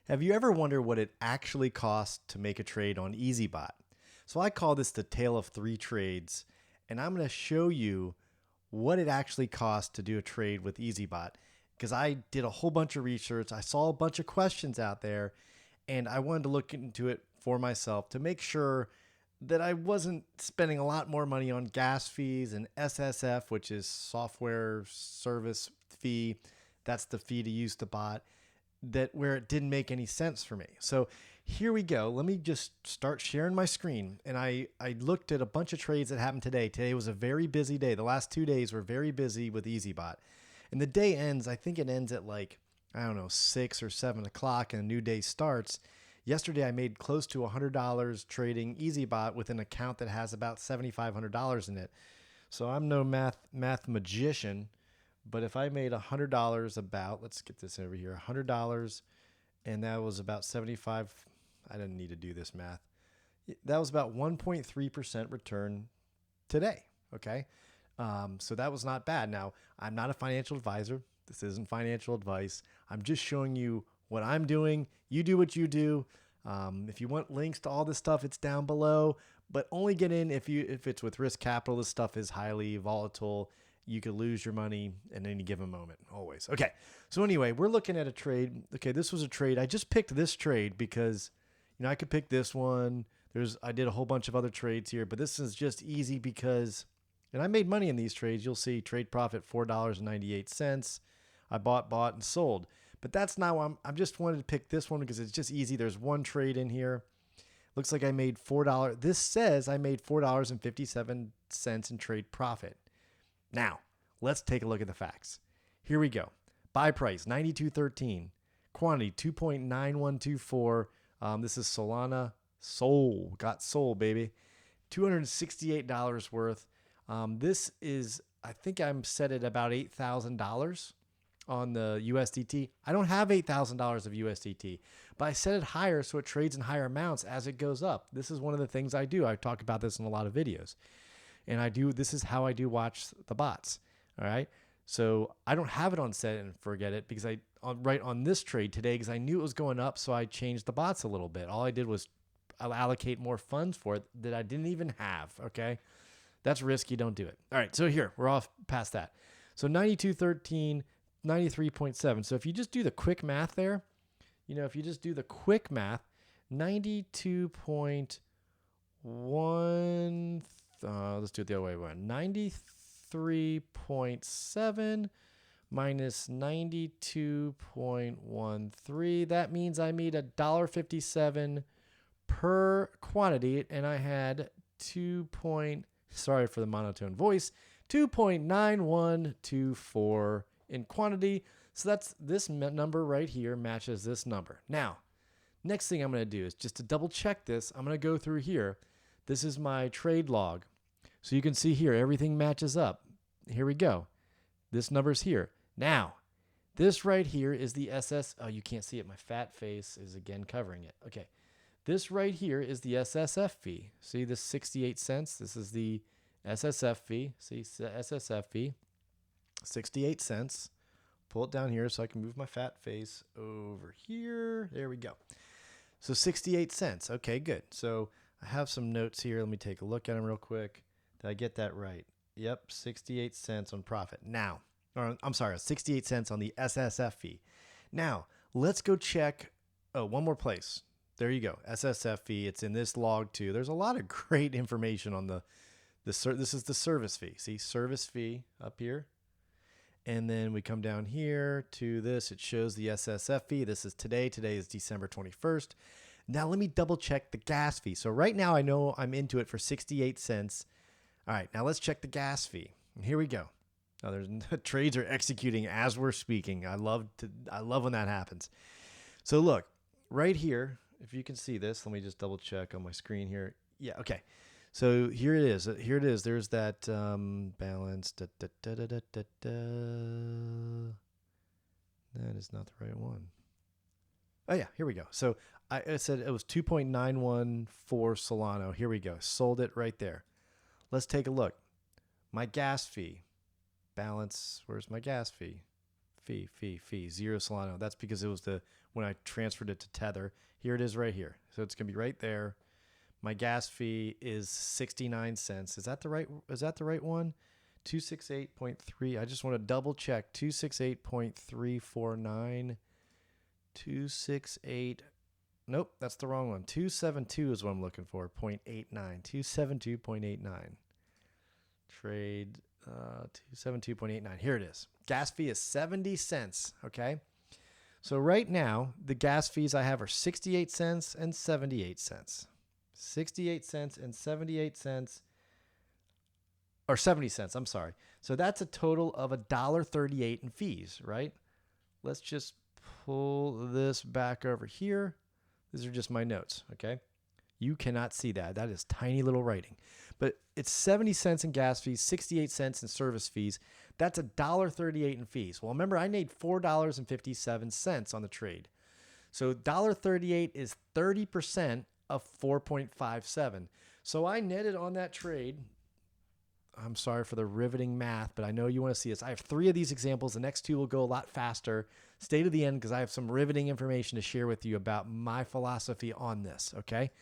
Have you ever wondered what it actually costs to make a trade on Eazybot? So I call this the tale of three trades, and I'm going to show you what it actually costs to do a trade with Eazybot because I did a whole bunch of research. I saw a bunch of questions out there, and I wanted to look into it for myself to make sure that I wasn't spending a lot more money on gas fees and SSF, which is software service fee. That's the fee to use the bot, that where it didn't make any sense for me. So here we go. Let me just start sharing my screen. And I looked at a bunch of trades that happened today. Today was a very busy day. The last 2 days were very busy with Eazybot. And the day ends, I think it ends at like, I don't know, 6 or 7 o'clock and a new day starts. Yesterday, I made close to $100 trading Eazybot with an account that has about $7,500 in it. So I'm no math magician, but if I made $100 about, let's get this over here, $100, and that was about 75, I didn't need to do this math. That was about 1.3% return today, okay? So that was not bad. Now, I'm not a financial advisor. This isn't financial advice. I'm just showing you what I'm doing. You do what you do. If you want links to all this stuff, it's down below. But only get in if it's with risk capital. This stuff is highly volatile. You could lose your money in any given moment, always. Okay, so anyway, we're looking at a trade. Okay, this was a trade. I just picked this trade because, I could pick this one. I did a whole bunch of other trades here, but this is just easy because, and I made money in these trades. You'll see trade profit $4.98. I bought, and sold. But that's not why I'm just wanted to pick this one because it's just easy. There's one trade in here. Looks like I made $4. This says I made $4.57 in trade profit. Now, let's take a look at the facts. Here we go. Buy price, 92.13. Quantity, 2.9124. This is Solana. Got sold, baby. $268 worth. This is, I think I'm set at about $8,000 on the USDT. I don't have $8,000 of USDT, but I set it higher so it trades in higher amounts as it goes up. This is one of the things I do. I talk about this in a lot of videos. And this is how I do watch the bots. All right. So I don't have it on set and forget it because right on this trade today, because I knew it was going up. So I changed the bots a little bit. All I did was allocate more funds for it that I didn't even have. Okay. That's risky. Don't do it. All right. So here we're off past that. So 92.13, 93.7. So if you just do the quick math there, if you just do the quick math, 92.1, let's do it the other way around. 93.7 minus 92.13. That means I made $1.57 per quantity, and I had sorry for the monotone voice, 2.9124 in quantity. So that's this number right here matches this number. Now, next thing I'm going to do is just to double check this. I'm going to go through here. This is my trade log. So you can see here, everything matches up. Here we go. This number's here. Now, this right here is the Oh, you can't see it. My fat face is again covering it. Okay. This right here is the SSF fee. See this 68 cents? This is the SSF fee. See, SSF fee, 68 cents. Pull it down here so I can move my fat face over here. There we go. So 68 cents. Okay, good. So I have some notes here. Let me take a look at them real quick. Did I get that right? Yep, 68 cents on profit. Now, I'm sorry, 68 cents on the SSF fee. Now, let's go check. Oh, one more place. There you go. SSF fee. It's in this log too. There's a lot of great information on this is the service fee. See, service fee up here. And then we come down here to this. It shows the SSF fee. This is today. Today is December 21st. Now let me double check the gas fee. So right now I know I'm into it for 68 cents. All right, now let's check the gas fee. And here we go. Now the trades are executing as we're speaking. I love when that happens. So look, right here, if you can see this, let me just double check on my screen here. Yeah, okay. So here it is. There's that balance. That is not the right one. Oh, yeah, here we go. So I said it was 2.914 Solana. Here we go. Sold it right there. Let's take a look. My gas fee balance. Where's my gas fee? Fee. 0 Solana. That's because it was when I transferred it to Tether. Here it is right here. So it's going to be right there. My gas fee is 69 cents. Is that the right one? 268.3. I just want to double check. 268.349. 268. Nope, that's the wrong one. 272 is what I'm looking for. 0.89. 272.89. Trade 272.89. Here it is. Gas fee is 70 cents. Okay. So right now, the gas fees I have are 68 cents and 78 cents. 68 cents and 78 cents. Or 70 cents. I'm sorry. So that's a total of $1.38 in fees, right? Let's just pull this back over here. These are just my notes. Okay. You cannot see that. That is tiny little writing. But it's 70 cents in gas fees, 68 cents in service fees. That's $1.38 in fees. Well, remember, I made $4.57 on the trade. So $1.38 is 30% of 4.57. So I netted on that trade. I'm sorry for the riveting math, but I know you want to see this. I have 3 of these examples. The next 2 will go a lot faster. Stay to the end because I have some riveting information to share with you about my philosophy on this, okay?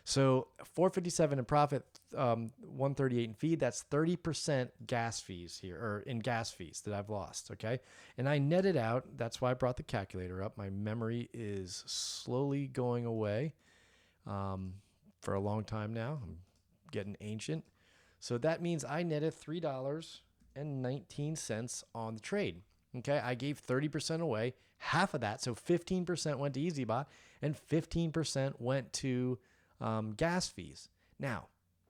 So 457 in profit, 138 in fee. That's 30% gas fees here, or in gas fees that I've lost, okay? And I netted out. That's why I brought the calculator up. My memory is slowly going away for a long time now. I'm getting ancient. So that means I netted $3.19 on the trade. Okay, I gave 30% away, half of that, so 15% went to Eazybot, and 15% went to gas fees. Now,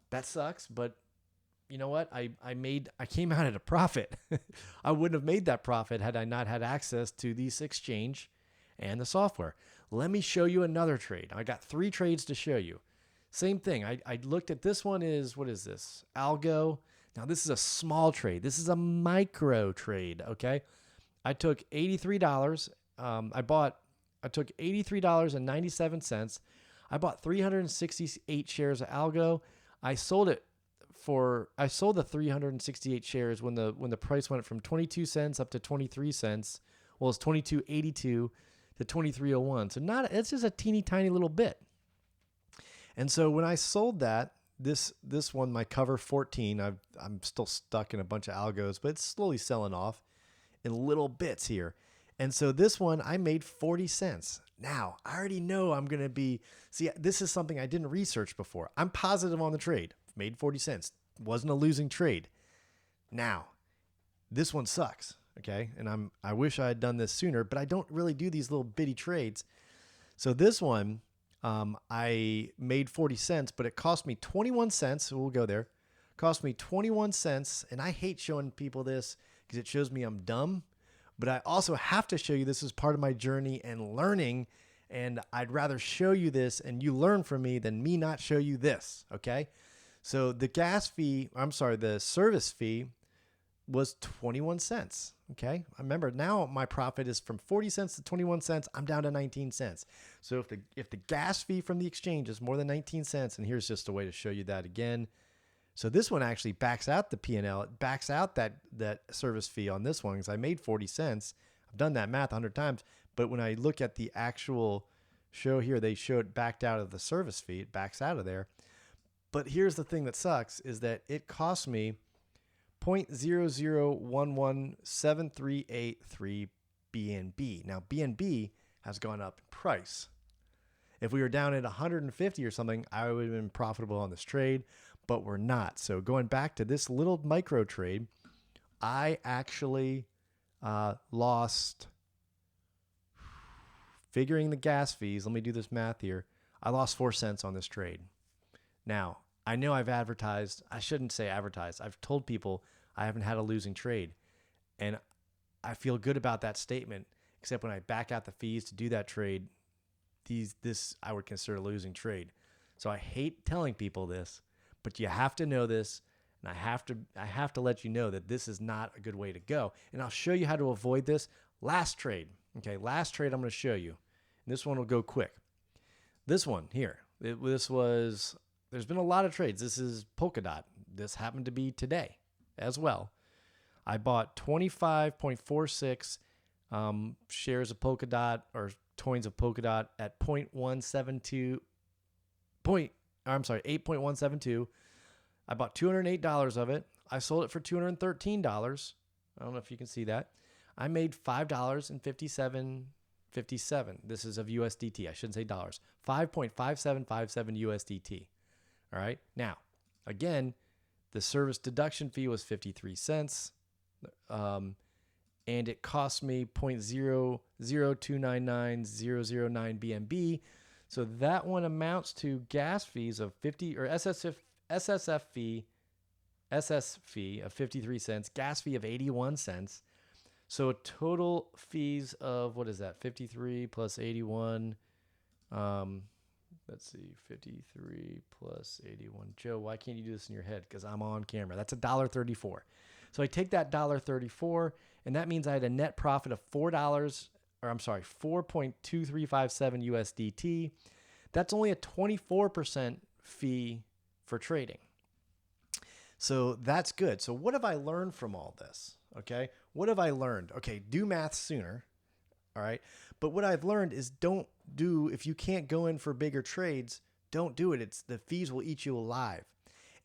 that sucks, but you know what? I came out at a profit. I wouldn't have made that profit had I not had access to this exchange and the software. Let me show you another trade. I got 3 trades to show you. Same thing. I looked at this one what is this? Algo. Now, this is a small trade. This is a micro trade, okay? I took $83. I took $83.97. I bought 368 shares of Algo. I sold the 368 shares when the price went from 22 cents up to 23 cents. Well, it's 22.82 to 23.01. So it's just a teeny tiny little bit. And so when I sold that, this one, my cover 14, I'm still stuck in a bunch of algos, but it's slowly selling off in little bits here. And so this one, I made 40 cents. Now, I already know I'm going to this is something I didn't research before. I'm positive on the trade. Made 40 cents. Wasn't a losing trade. Now, this one sucks, okay? And I wish I had done this sooner, but I don't really do these little bitty trades. So this one, I made 40 cents, but it cost me 21 cents. So we'll go there. Cost me 21 cents. And I hate showing people this because it shows me I'm dumb. But I also have to show you this is part of my journey and learning. And I'd rather show you this and you learn from me than me not show you this. Okay. So the the service fee was 21 cents. Okay. Remember, now my profit is from 40 cents to 21 cents. I'm down to 19 cents. So if the gas fee from the exchange is more than 19 cents, and here's just a way to show you that again. So this one actually backs out the P&L. It backs out that service fee on this one because I made 40 cents. I've done that math 100 times. But when I look at the actual show here, they show it backed out of the service fee. It backs out of there. But here's the thing that sucks is that it cost me 0.0011738 BNB. Now, BNB has gone up in price. If we were down at 150 or something, I would have been profitable on this trade, but we're not. So going back to this little micro trade, I actually lost, figuring the gas fees, let me do this math here, I lost 4 cents on this trade. Now, I know I've advertised, I shouldn't say advertised, I've told people I haven't had a losing trade. And I feel good about that statement, except when I back out the fees to do that trade, this I would consider a losing trade. So I hate telling people this, but you have to know this, and I have to let you know that this is not a good way to go. And I'll show you how to avoid this. Last trade. Okay, last trade I'm going to show you. And this one will go quick. This one here. There's been a lot of trades. This is Polkadot. This happened to be today as well. I bought 25.46 shares of Polkadot or coins of Polkadot at 8.172. I bought $208 of it. I sold it for $213. I don't know if you can see that. I made $5.57. This is of USDT. I shouldn't say dollars. 5.5757 USDT. All right. Now, again, the service deduction fee was 53 cents. And it cost me 0.00299,009 BNB. So that one amounts to gas fees of 50 or SS fee of 53 cents, gas fee of 81 cents. So total fees of, what is that? 53 plus 81. Let's see, 53 plus 81. Joe, why can't you do this in your head? Because I'm on camera. That's $1.34. So I take that $1.34, and that means I had a net profit of $4.2357 USDT. That's only a 24% fee for trading. So that's good. So what have I learned from all this? Okay. What have I learned? Okay. Do math sooner. All right. But what I've learned is if you can't go in for bigger trades, don't do it. The fees will eat you alive.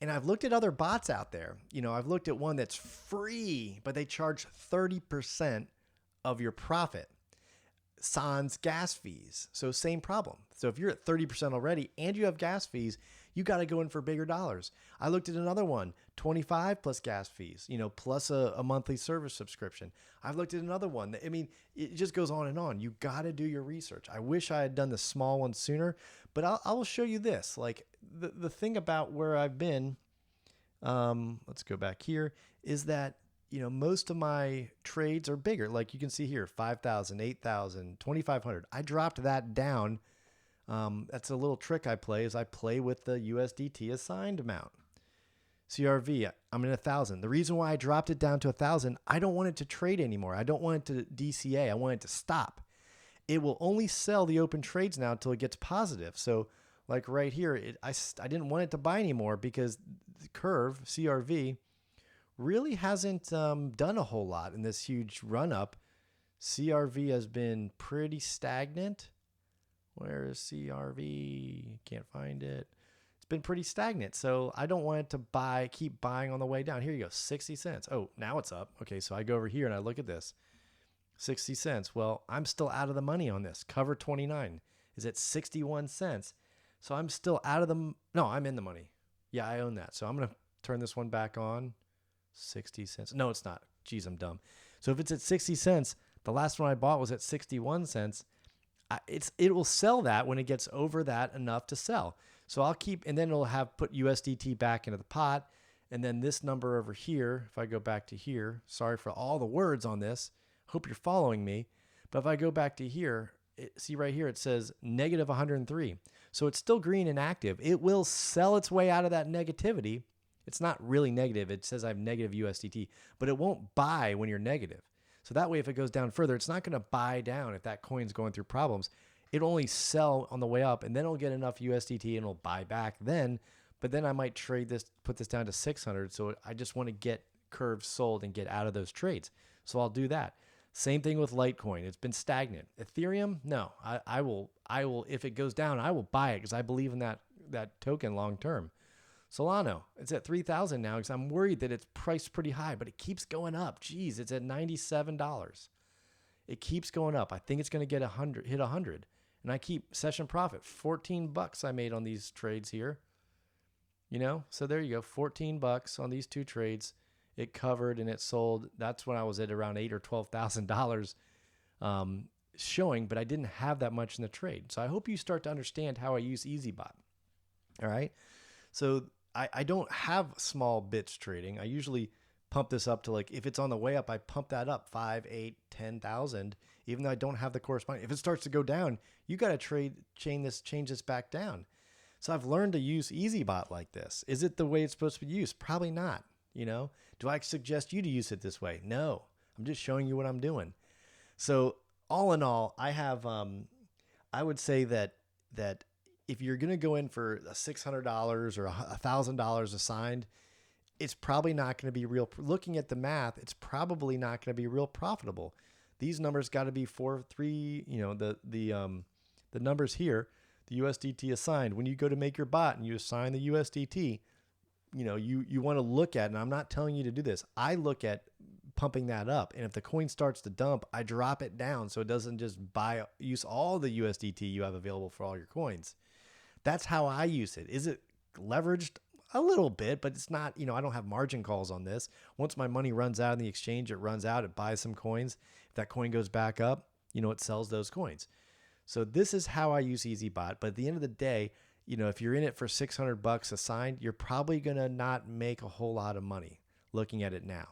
And I've looked at other bots out there. I've looked at one that's free, but they charge 30% of your profit. Sans gas fees. So same problem. So if you're at 30% already and you have gas fees, you got to go in for bigger dollars. I looked at another one, 25 plus gas fees, plus a monthly service subscription. I've looked at another one. I mean, it just goes on and on. You got to do your research. I wish I had done the small one sooner, but I will show you this. Like the thing about where I've been, let's go back here, is that most of my trades are bigger. Like you can see here, 5,000, 8,000, 2,500. I dropped that down. That's a little trick I play is I play with the USDT assigned amount. CRV, I'm in 1,000. The reason why I dropped it down to 1,000, I don't want it to trade anymore. I don't want it to DCA. I want it to stop. It will only sell the open trades now until it gets positive. So like right here, I didn't want it to buy anymore because the curve, CRV, really hasn't done a whole lot in this huge run up. CRV has been pretty stagnant. Where is CRV? Can't find it. It's been pretty stagnant. So I don't want it to keep buying on the way down. Here you go, 60 cents. Oh, now it's up. Okay, so I go over here and I look at this. 60 cents. Well, I'm still out of the money on this. Cover 29 is at 61 cents. So I'm still out of no, I'm in the money. Yeah, I own that. So I'm going to turn this one back on. 60 cents. No, it's not. Geez, I'm dumb. So if it's at 60 cents, the last one I bought was at 61 cents. It will sell that when it gets over that enough to sell. So I'll keep, and then it'll put USDT back into the pot. And then this number over here, if I go back to here, sorry for all the words on this. Hope you're following me. But if I go back to here, see right here, it says negative 103. So it's still green and active. It will sell its way out of that negativity. It's not really negative. It says I have negative USDT, but it won't buy when you're negative. So that way, if it goes down further, it's not going to buy down if that coin's going through problems. It'll only sell on the way up, and then it'll get enough USDT and it'll buy back then. But then I might trade this, put this down to 600. So I just want to get curves sold and get out of those trades. So I'll do that. Same thing with Litecoin. It's been stagnant. Ethereum, no. I will. If it goes down, I will buy it because I believe in that token long term. Solana, it's at 3,000 now because I'm worried that it's priced pretty high, but it keeps going up. Geez, it's at $97. It keeps going up. I think it's going to hit 100. And I keep session profit, $14 I made on these trades here. So there you go, $14 on these two trades. It covered and it sold. That's when I was at around $8,000 or $12,000 showing, but I didn't have that much in the trade. So I hope you start to understand how I use Eazybot. All right. So I don't have small bits trading. I usually pump this up to, like, if it's on the way up, I pump that up 5, 8, 10,000, even though I don't have the corresponding. If it starts to go down, you got to change this back down. So I've learned to use Eazybot like this. Is it the way it's supposed to be used? Probably not. Do I suggest you to use it this way? No, I'm just showing you what I'm doing. So all in all, I have, I would say that if you're going to go in for $600 or $1,000 assigned, it's probably not going to be real. Looking at the math, it's probably not going to be real profitable. These numbers got to be 4-3. The numbers here, the USDT assigned. When you go to make your bot and you assign the USDT, you want to look at, and I'm not telling you to do this, I look at pumping that up, and if the coin starts to dump, I drop it down so it doesn't just use all the USDT you have available for all your coins. That's how I use it. Is it leveraged? A little bit, but it's not, I don't have margin calls on this. Once my money runs out in the exchange, it runs out, it buys some coins. If that coin goes back up, it sells those coins. So this is how I use Eazybot. But at the end of the day, if you're in it for $600 assigned, you're probably going to not make a whole lot of money looking at it now.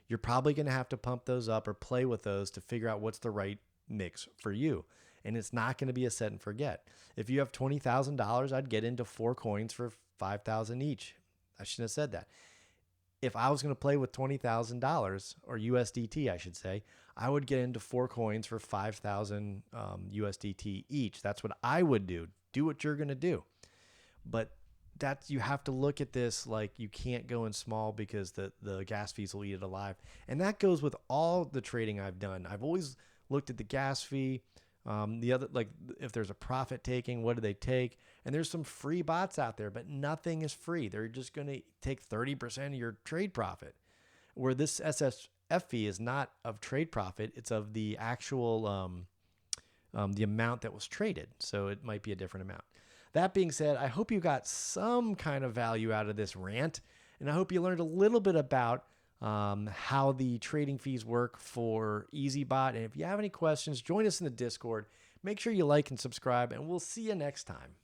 You're probably going to have to pump those up or play with those to figure out what's the right mix for you. And it's not going to be a set and forget. If you have $20,000, I'd get into 4 coins for $5,000 each. I shouldn't have said that. If I was going to play with $20,000 or USDT, I should say, I would get into 4 coins for 5,000 USDT each. That's what I would do. Do what you're going to do. But you have to look at this like you can't go in small because the gas fees will eat it alive. And that goes with all the trading I've done. I've always looked at the gas fee. The other, like if there's a profit taking, what do they take? And there's some free bots out there, but nothing is free. They're just going to take 30% of your trade profit, where this SSF fee is not of trade profit. It's of the actual, the amount that was traded. So it might be a different amount. That being said, I hope you got some kind of value out of this rant, and I hope you learned a little bit about how the trading fees work for Eazybot. And if you have any questions, join us in the Discord. Make sure you like and subscribe, and we'll see you next time.